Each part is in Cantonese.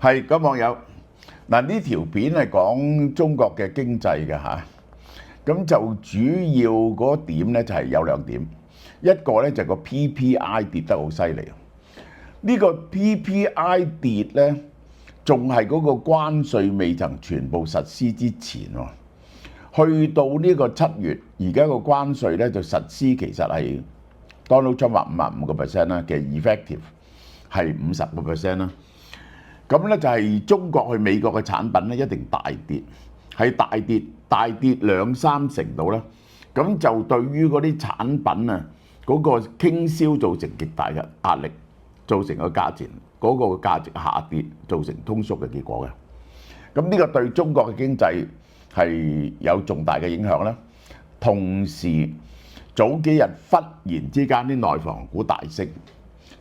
係咁網友嗱，呢條片係講中國嘅經濟嘅嚇，咁就主要嗰點咧就係有兩點，一個咧就個 PPI 跌得好犀利，呢個 PPI 跌咧仲係嗰個關稅未曾全部實施之前喎，去到呢個7月，而家個關稅咧就實施其實係 Donald Trump 話55%啦嘅 effective 係50%啦。咁咧就係中國去美國嘅產品咧一定大跌，係大跌2-3成度啦。咁就對於嗰啲產品啊嗰個傾銷造成極大嘅壓力，造成個價錢嗰個價值下跌，造成通縮嘅結果嘅。咁呢個對中國嘅經濟係有重大嘅影響啦。同時早幾日忽然之間啲內房股大升，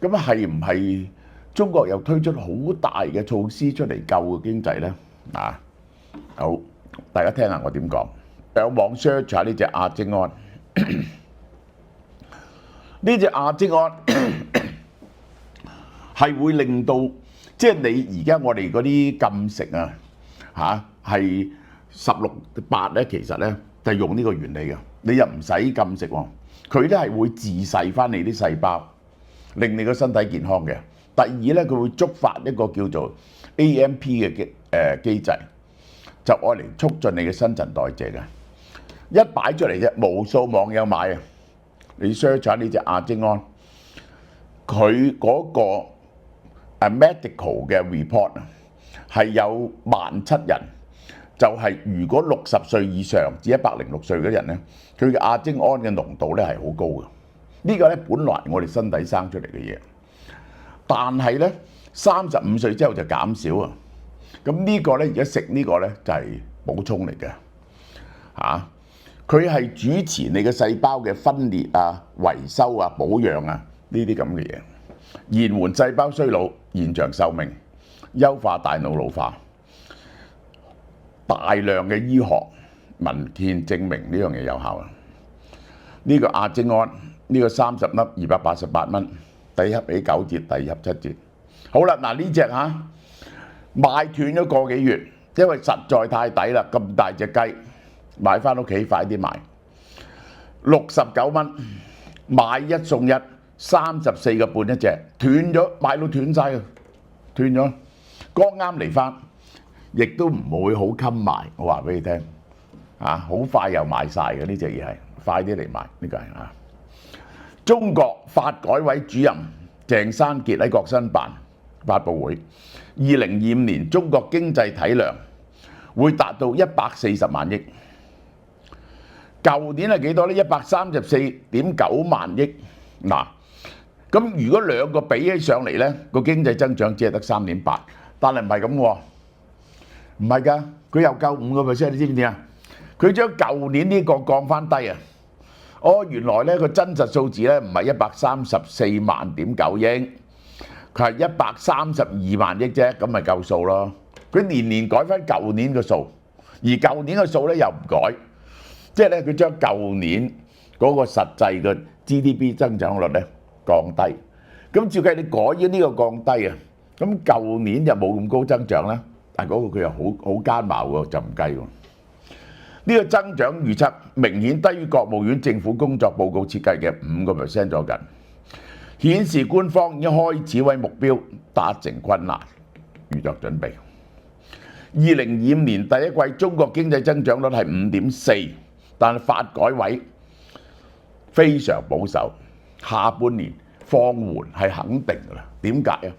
咁係唔係中國又推出好大嘅措施出嚟救個經濟呢？好，大家聽下我點講。有網 search 下呢隻亞精安，呢隻亞精安係會令到即係你而家我哋嗰啲禁食係16:8咧，其實咧就係用呢個原理嘅，你又唔使禁食喎，佢咧係會自噬翻你啲細胞，令你個身體健康嘅。第二咧，佢會觸發一個叫做 AMP 嘅機制，就愛嚟促進你嘅新陳代謝嘅。一擺出嚟啫，無數網友買啊！你 search 下呢隻亞精安，佢嗰個medical 嘅 report 係有17,000人，就係如果60歲以上至106歲嗰啲人咧，佢嘅亞精安嘅濃度咧係好高嘅。呢個咧本來我哋身體生出嚟嘅嘢。但係咧，35歲之後就減少啊！咁呢個咧，而家食呢個咧就係補充嚟嘅嚇。佢係主持你嘅細胞嘅分裂啊、維修啊、保養啊呢啲咁嘅嘢，延緩細胞衰老、延長壽命、優化大腦老化。大量嘅醫學文獻證明呢樣嘢有效啊！呢個亞精安呢個30粒288蚊。第一盒俾9折，第二盒7折。好啦，嗱呢隻賣斷咗個幾月，因為實在太抵啦，咁大隻雞買翻屋企快啲賣。69蚊買一送一，34個半一隻，斷咗買到斷晒啊，斷咗，剛啱嚟翻，亦都唔會好襟賣。我話俾你聽，好快又賣晒嘅呢隻嘢係，快啲嚟買呢個係中國發改委主任鄭山傑喺國新辦發佈會，2025年中國經濟體量會達到140萬億。舊年係幾多呢？134.9萬億。嗱，咁如果兩個比起上嚟呢，個經濟增長只係得3.8，但係唔係咁喎，唔係㗎，佢又夠5%，你知唔知啊？佢將舊年呢個降翻低啊！原來咧個真實數字咧唔係134萬點9億，佢係132萬億啫，咁咪夠數咯。佢年年改翻舊年嘅數，而舊年嘅數咧又唔改，即係咧佢將舊年嗰個實際嘅 GDP 增長率咧降低。咁照計你改咗呢個降低啊，咁舊年就冇咁高增長啦，但係嗰個佢又好奸謀喎，就唔計喎。呢個增長預測明顯低於國務院政府工作報告設計嘅5%左近，顯示官方已經開始為目標達成困難預作準備。2025年第一季中國經濟增長率係5.4%，但係發改委非常保守，下半年放緩係肯定㗎啦。點解啊？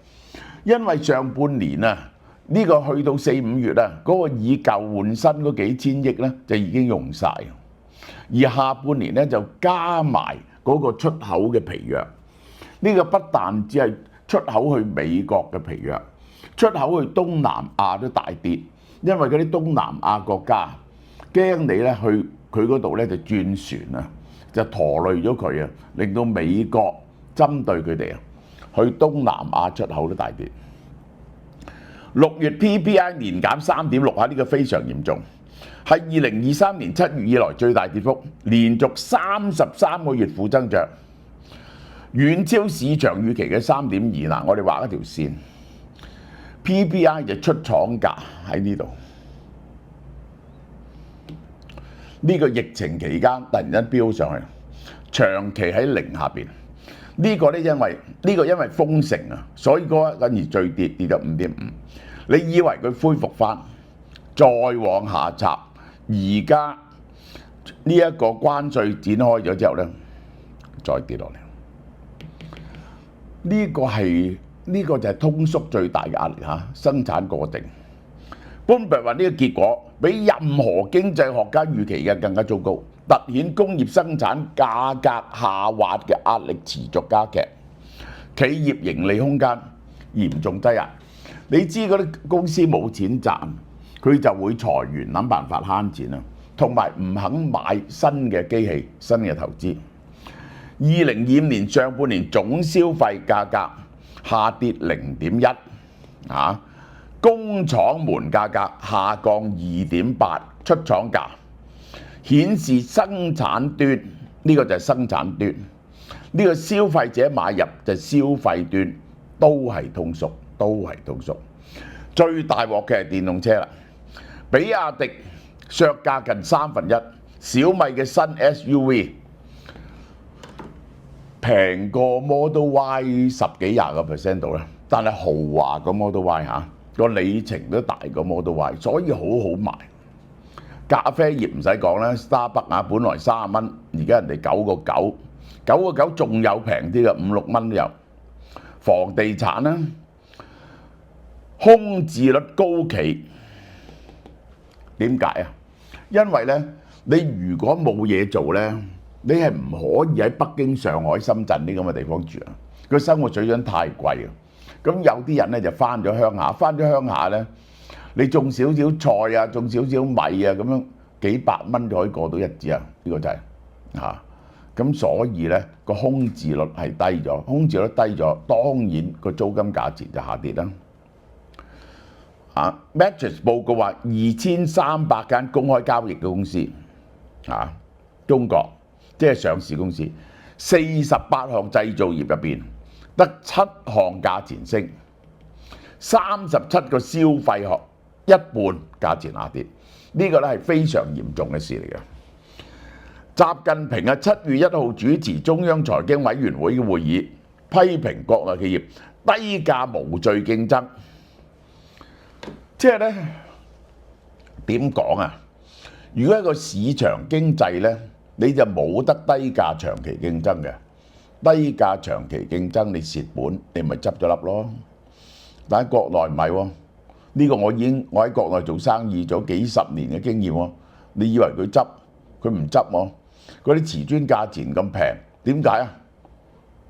因為上半年呢個去到4、5月嗰個以舊換新嗰幾千億咧就已經用晒，而下半年咧就加埋嗰個出口嘅疲弱。呢個不但只係出口去美國嘅疲弱，出口去東南亞都大跌，因為嗰啲東南亞國家驚你咧去佢嗰度咧就轉船啊，就拖累咗佢啊，令到美國針對佢哋去東南亞出口都大跌。6月 PPI 年減3.6%，呢個非常嚴重，係2023年7月以來最大跌幅，連續33個月負增長，遠超市場預期嘅3.2%。嗱，我哋畫一條線， PPI 就出廠價喺呢度。呢個疫情期間突然間飆上去，長期喺零下邊。呢個咧因為封城啊，所以嗰跟住最跌到5.5。你以為佢恢復翻，再往下插，而家呢一個關稅展開咗之後咧，再跌落嚟。呢個就係通縮最大嘅壓力嚇，生產過剩。Bloomberg話呢個結果比任何經濟學家預期嘅更加糟糕，凸顯工業生產價格下滑嘅壓力持續加劇，企業盈利空間嚴重擠壓。你知嗰啲公司冇錢賺，佢就會裁員，諗辦法慳錢啊，同埋唔肯買新嘅機器、新嘅投資。2025年上半年總消費價格下跌0.1%啊。工廠門價格下降2.8%，出廠價顯示生產端呢個就係生產端，呢個消費者買入就係消費端都係通縮，最大鑊嘅係電動車啦，比亞迪削價近1/3，小米嘅新 SUV 平過 Model Y 10幾20% 度啦，但係豪華個 Model Y 嚇。個里程都大過 Model Y， 所以好賣。咖啡業唔使講啦 ，Starbucks 啊，本來30蚊，而家人哋9.9，9.9仲有平啲嘅5-6蚊都有。房地產啦，空置率高企，點解啊？因為咧，你如果冇嘢做咧，你係唔可以喺北京、上海、深圳呢咁嘅地方住啊！個生活水準太貴啊！咁有啲人咧就翻咗鄉下咧，你種少少菜啊，種少少米啊，咁樣幾百蚊就可以過到日子啊！呢個就係嚇，咁所以咧個空置率係低咗，當然個租金價錢就下跌啦。Matrix 報告話2300間公開交易嘅公司，中國即係上市公司，48項製造業入邊，得7項價錢升，37個消費項一半價錢下跌，呢個咧係非常嚴重嘅事嚟嘅。習近平喺7月1號主持中央財經委員會嘅會議，批評國內企業低價無序競爭，即係咧點講啊？如果一個市場經濟咧，你就冇得低價長期競爭嘅。低價長期競爭，你蝕本，你咪執咗笠咯。但喺國內唔係喎，呢個我喺國內做生意咗幾十年嘅經驗喎。你以為佢執？佢唔執喎。嗰啲瓷磚價錢咁平，點解啊？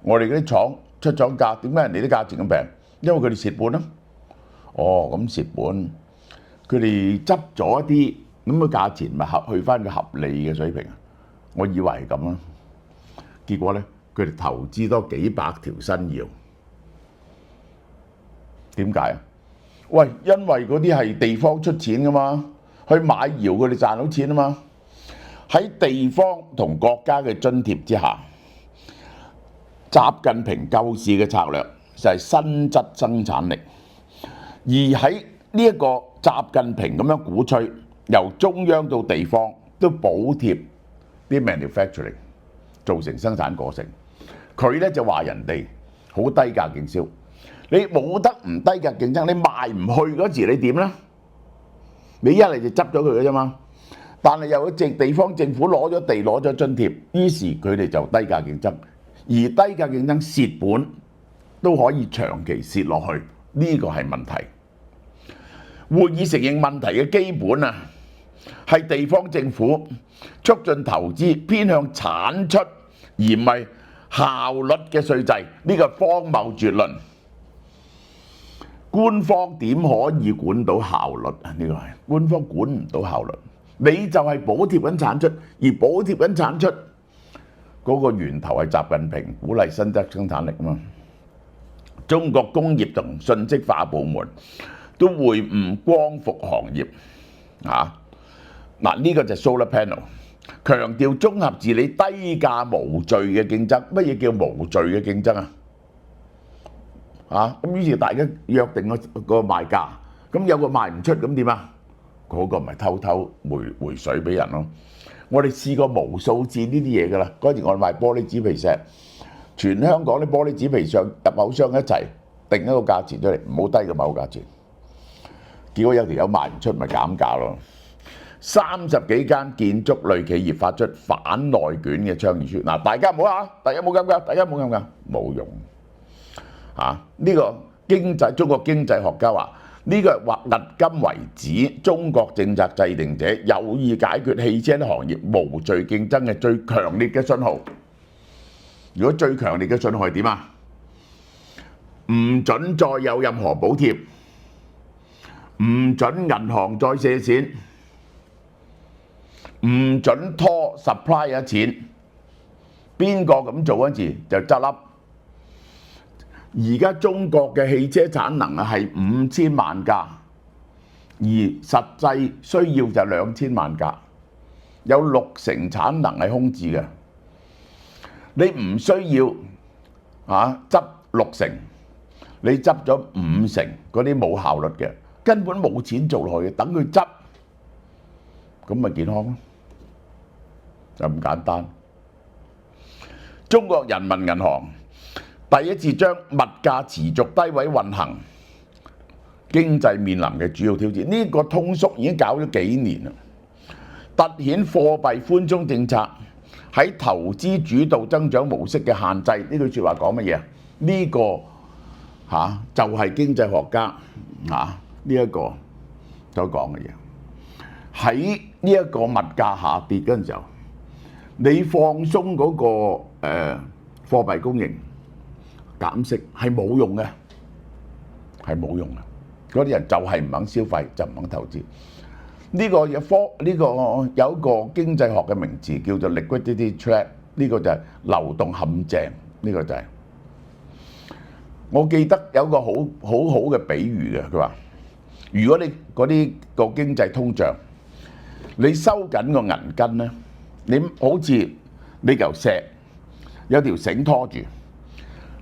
我哋嗰啲廠出廠價，點解人哋啲價錢咁平？因為佢哋蝕本啊。哦，咁蝕本，佢哋執咗一啲，咁個價錢咪去翻個合理嘅水平。我以為係咁啦，結果咧。佢哋投資多幾百條新窯，點解啊？喂，因為嗰啲係地方出錢噶嘛，去買窯佢哋賺到錢啊嘛。喺地方同國家嘅津貼之下，習近平救市嘅策略就係新質生產力，而喺呢一個習近平咁樣鼓吹，由中央到地方都補貼啲 manufacturing， 造成生產過剩。佢咧就話人哋好低價競銷，你冇得唔低價競爭，你賣唔去嗰時你點咧？你一嚟就執咗佢嘅啫嘛。但係又有地方政府攞咗地攞咗津貼，於是佢哋就低價競爭，而低價競爭蝕本都可以長期蝕落去，呢個係問題。會議承認問題嘅基本啊，係地方政府促進投資偏向產出而唔係效率嘅稅制，呢個荒謬絕倫。官方點可以管到效率啊？呢個係官方管唔到效率，你就係補貼緊產出，而補貼緊產出嗰個源頭係習近平鼓勵新質生產力啊嘛。中國工業同信息化部門都會晤光伏行業嗱，呢個就係 Solar Panel。強調綜合治理低價無序嘅競爭。乜嘢叫無序嘅競爭啊？咁於是大家約定個賣價，咁有個賣唔出咁點啊？嗰個咪偷偷回水俾人咯。我哋試過無數次呢啲嘢㗎啦。嗰時我哋賣玻璃紙皮石，全香港啲玻璃紙皮上入口商一齊定一個價錢出嚟，唔好低過某個價錢。結果有條友賣唔出，咪減價咯。30幾間建築類企業發出反內卷嘅倡議書。嗱，大家唔好啊，大家冇咁㗎，大家冇咁㗎，冇用。呢個中國經濟學家話：呢個或迄今為止中國政策制定者有意解決汽車行業無序競爭嘅最強烈嘅信號。如果最強烈嘅信號係點啊？唔準再有任何補貼，唔準銀行再借錢，唔準拖 supplier 錢。邊個咁做嗰陣時就執笠。而家中國嘅汽車產能係5000萬架，而實際需要就2000萬架，有60%產能係空置嘅。你唔需要執60%，你執咗50%嗰啲冇效率嘅，根本冇錢做落去，等佢執，咁咪健康咯，就咁簡單。中國人民銀行第一次將物價持續低位運行經濟面臨嘅主要挑戰，呢個通縮已經搞咗幾年啦，凸顯貨幣寬鬆政策喺投資主導增長模式嘅限制。呢句説話講乜嘢啊？呢個就係經濟學家呢一個所講嘅嘢。喺呢一個物價下跌嗰陣時候，你放鬆嗰個貨幣供應減息係冇用嘅，係冇用嘅。嗰啲人就係唔肯消費，就唔肯投資。呢個有一個經濟學嘅名詞叫做 liquidity trap， 呢個就係流動陷阱。呢個就係我記得有個好嘅比喻嘅，佢話：如果你嗰啲個經濟通脹，你收緊個銀根咧，你好似你嚿石有條繩拖住。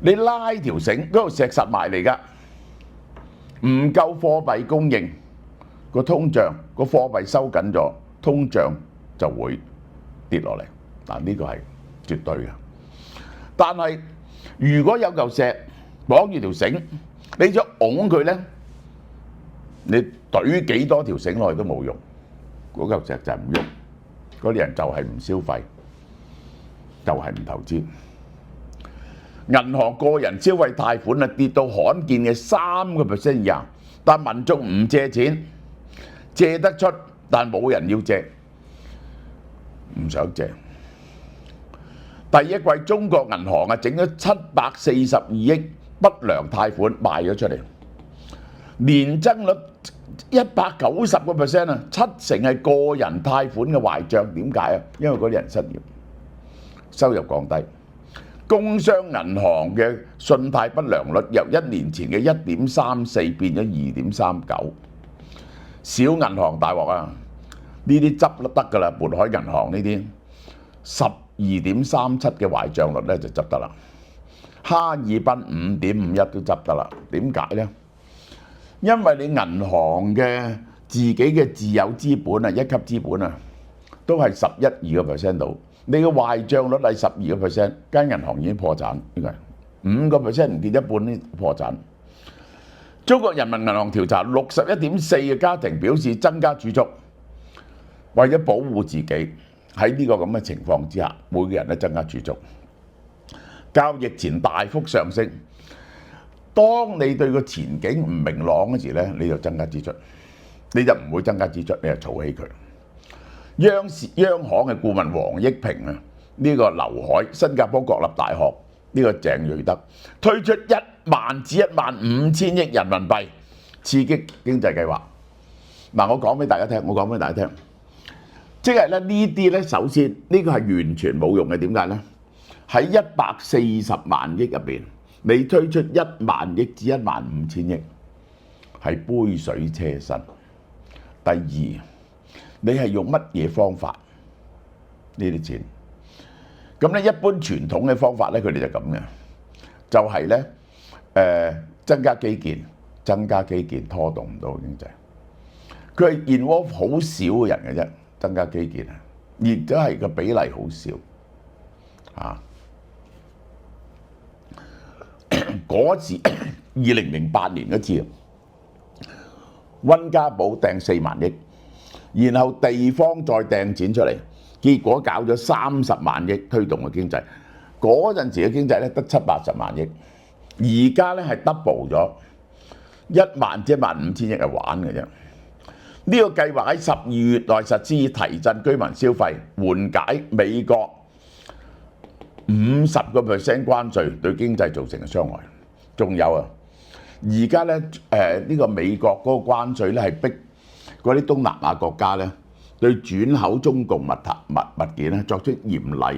你拉條繩，嗰條石實埋嚟㗎，唔夠貨幣供應，個通脹個貨幣收緊咗，通脹就會跌落嚟。嗱，呢個係絕對嘅。但係如果有嚿石綁住條繩，你想拱佢咧，你懟幾多條繩落去都冇用，嗰嚿石就係唔喐。嗰啲人就係唔消費，就係唔投資。銀行個人消費貸款跌到罕見嘅3% 以下，但民眾唔借錢，借得出，但冇人要借，唔想借。第一季中國銀行整咗742億不良貸款賣咗出嚟，年增率190%啊，70%係個人貸款嘅壞帳。點解啊？因為嗰啲人失業，收入降低。工商銀行嘅信貸不良率由1年前嘅1.34變咗2.39。小銀行大鑊啊！呢啲執都得㗎啦，渤海銀行呢啲12.37嘅壞帳率咧就執得啦。哈爾濱5.51都執得啦。點解咧？因為你銀行嘅自己嘅自有資本一級資本都係11-12% 度。你嘅壞帳率係12%，間銀行已經破產。呢個係5%唔見一半呢破產。中國人民銀行調查61.4%嘅家庭表示增加儲蓄，為咗保護自己喺呢個咁嘅情況之下，每個人都增加儲蓄。較疫前大幅上升。當你對個前景唔明朗嗰時咧，你就增加支出，你就唔會增加支出，你就儲起佢。央行嘅顧問黃益平呢個劉海，新加坡國立大學呢個鄭瑞德推出1萬至15000億人民幣刺激經濟計劃。嗱，我講俾大家聽，即係咧呢啲咧，首先呢個係完全冇用嘅。點解咧？喺140萬億入邊，你推出1萬億至15000億，係杯水車薪。第二，你係用乜嘢方法呢啲錢？咁咧一般傳統嘅方法咧，佢哋就咁嘅，就係咧增加基建拖動唔到經濟。佢係 involve 好少嘅人嘅啫，增加基建啊，亦都係個比例好少啊。嗰次2008年嗰次，溫家寶掟4萬億，然後地方再掟錢出嚟，結果搞咗30萬億推動嘅經濟。嗰陣時嘅經濟咧得70-80萬億，而家咧係 double 咗，1萬至15000億係玩嘅啫。呢個計劃喺12月內實施，以提振居民消費，緩解美國50% 關稅對經濟造成嘅傷害。仲有啊，而家咧呢個美國嗰個關稅咧係逼嗰啲東南亞國家咧對轉口中共物件咧作出嚴厲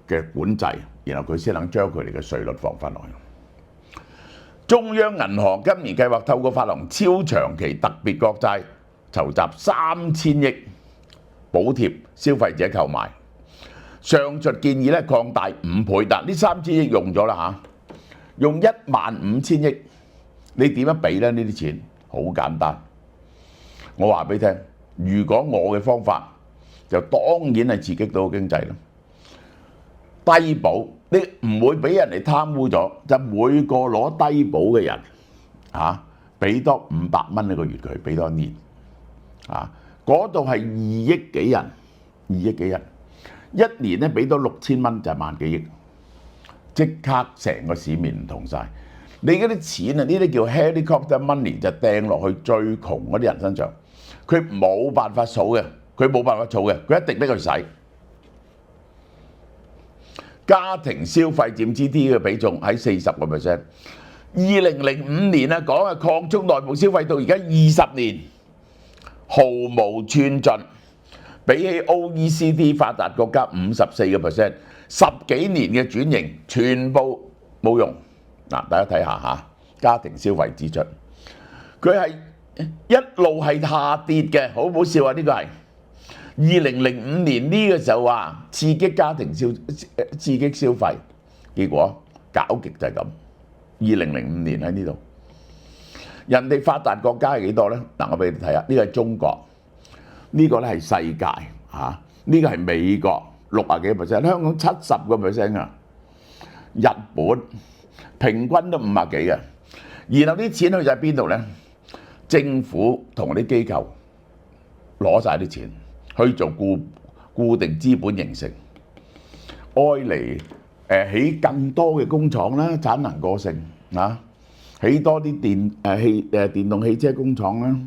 嘅管制，然後佢先能將佢哋嘅稅率放翻落去。中央銀行今年計劃透過發行超長期特別國債，籌集3000億補貼消費者購買。上述建議咧擴大5倍，但呢3000億用咗啦嚇，用15000億，你點樣俾咧？呢啲錢好簡單，我話俾你聽，如果我嘅方法就當然係刺激到經濟啦。低保你唔會俾人哋貪污咗，就每個攞低保嘅人嚇俾多500蚊一個月佢，俾多1年啊，嗰度係2億幾人，2億幾人，1年咧俾多6000蚊就係萬幾億，即刻成個市面唔同晒。你嗰啲錢啊，呢啲叫 helicopter money， 就掟落去最窮嗰啲人身上，佢冇辦法數嘅，佢冇辦法儲嘅，佢一定俾佢使。家庭消費佔 GDP 嘅比重喺40%。2005年啊講啊擴充內部消費到而家20年，毫無寸進，比起 OECD 發達國家54%，10幾年嘅轉型全部冇用。嗱，大家睇下嚇，家庭消費支出，佢係一路係下跌嘅，好唔好笑啊？呢個係2005年呢個時候話刺激家庭刺激消費，結果搞極就係咁。2005年喺呢度，人哋發達國家係幾多呢？嗱，我俾你睇下，呢個係中國，呢個咧係世界嚇，呢個係美國60幾%，香港70%啊，日本平均都50幾嘅。然後啲錢去晒邊度呢？政府同啲機構攞晒啲錢去做固定資本形成，愛嚟起更多嘅工廠啦，產能過剩啊，起多啲電動汽車工廠啦，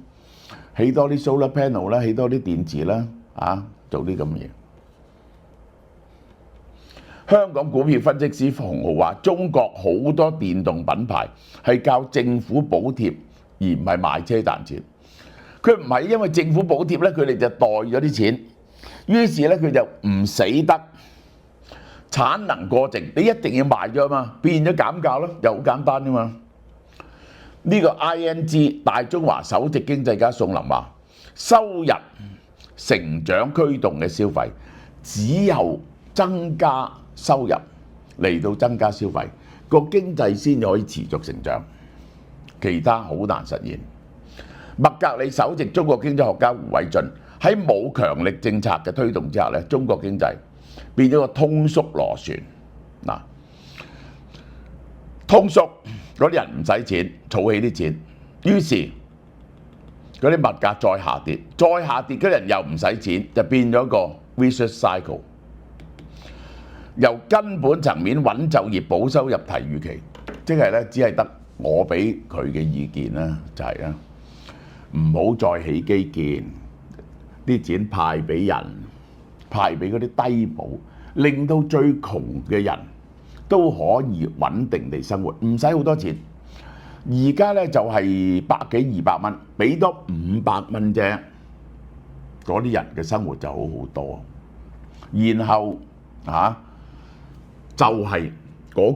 起多啲 solar panel 啦，起多啲電池啦，啊，做啲咁嘅嘢。香港股票分析師馮浩話：中國好多電動品牌係靠政府補貼，而唔係賣車賺錢。佢唔係因為政府補貼咧，佢哋就袋咗啲錢，於是咧佢就唔死得。產能過剩，你一定要賣咗嘛，變咗減價咯，又好簡單啫嘛。呢個 ING 大中華首席經濟家宋林話：收入成長驅動嘅消費，只有增加收入嚟到增加消費，個經濟先可以持續成長，其他好難實現。麥格理首席中國經濟學家胡偉俊喺冇強力政策嘅推動之下咧，中國經濟變咗個通縮螺旋。嗱，通縮嗰啲人唔使錢，儲起啲錢，於是嗰啲物價再下跌，再下跌嗰啲人又唔使錢，就變咗個 vicious cycle。由根本層面穩就業、保收入、提預期，即係咧只係得我俾佢嘅意見啦，就係啦，唔好再起基建，啲錢派俾人，派俾嗰啲低保，令到最窮嘅人都可以穩定地生活，唔使好多錢。而家咧就係100幾200蚊，俾多500蚊啫，嗰啲人嘅生活就好好多。然後就係嗰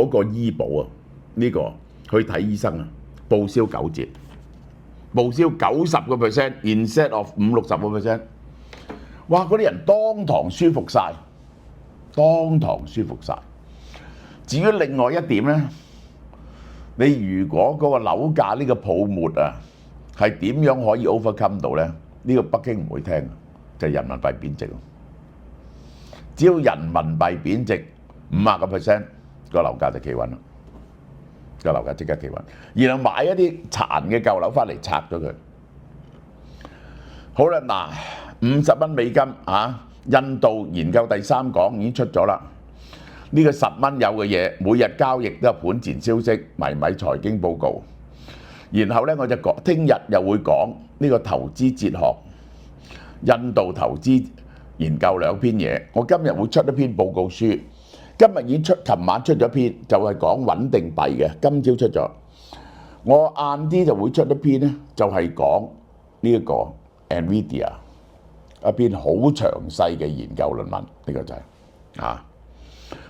個醫保啊，呢個去睇醫生啊，報銷9折，報銷90%，instead of 50-60%。哇！嗰啲人當堂舒服晒，當堂舒服晒。至於另外一點咧，你如果嗰個樓價呢個泡沫啊係點樣可以 overcome 到呢？呢個北京唔會聽，就係人民幣貶值。只要人民幣貶值50%，個樓價就企穩啦，個樓價即刻企穩。然後買一啲殘嘅舊樓翻嚟拆咗佢。好啦，嗱，50蚊美金啊！印度研究第3講已經出咗啦。呢個10蚊有嘅嘢，每日交易都有盤前消息、迷財經報告。然後呢，我就講，聽日又會講呢個投資哲學、印度投資研究2篇嘢。我今日會出一篇報告書，今日已經出，琴晚出咗篇，就係講穩定幣嘅，今朝出咗。我晏啲就會出一篇呢，就係講呢一個 NVIDIA 一篇好詳細嘅研究論文，呢個就係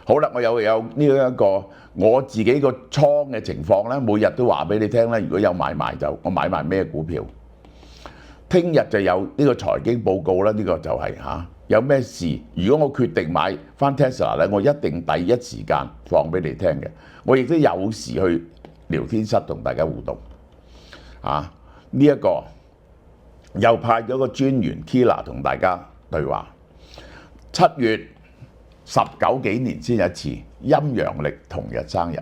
好啦，我有呢一個我自己個倉嘅情況咧，每日都話俾你聽咧。如果有買賣就我買埋咩股票。聽日就有呢個財經報告啦，呢個就係有咩事。如果我決定買翻 Tesla 咧，我一定第一時間放俾你聽嘅。我亦都有時去聊天室同大家互動。呢一個又派咗個專員 Kila 同大家對話。7月19幾年先有一次陰陽曆同日生日，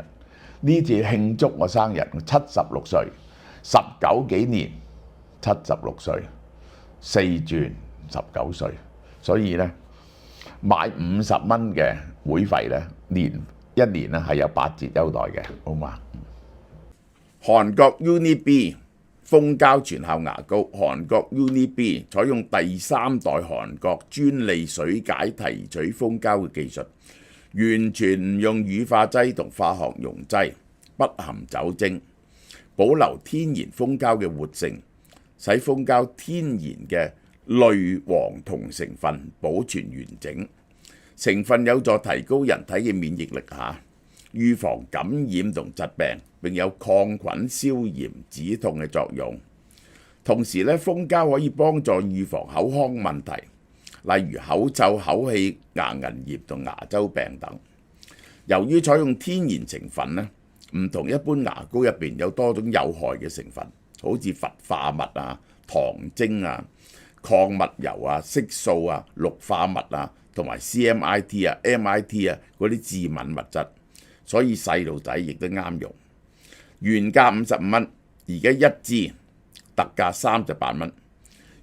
呢次慶祝我生日，76歲，19幾年76歲，4轉19歲，所以呢，買50蚊嘅會費呢，一年呢係有8折優待嘅，好嘛？韓國 UNI-B 蜂膠全效牙膏，韓國 UNI-B 採用第3代韓國專利水解提取蜂膠嘅技術，完全唔用乳化劑同化學溶劑，不含酒精，保留天然蜂膠嘅活性，使蜂膠天然嘅類黃酮成分保存完整。成分有助提高人體嘅免疫力預防感染同疾病，並有抗菌、消炎、止痛嘅作用。同時咧，蜂膠可以幫助預防口腔問題，例如口臭、口氣、牙齦炎同牙周病等。由於採用天然成分咧，唔同一般牙膏入邊有多種有害嘅成分，好似氟化物糖精礦物油色素氯化物同埋 CMIT MIT 嗰啲致敏物質。所以細路仔亦都啱用。原價55蚊，而家一支特價38蚊。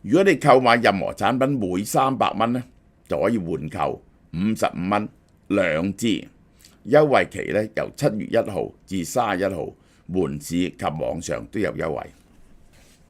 如果你購買任何產品每300蚊呢，就可以換購55蚊2支。優惠期呢，由7月1號至31號，門市及網上都有優惠。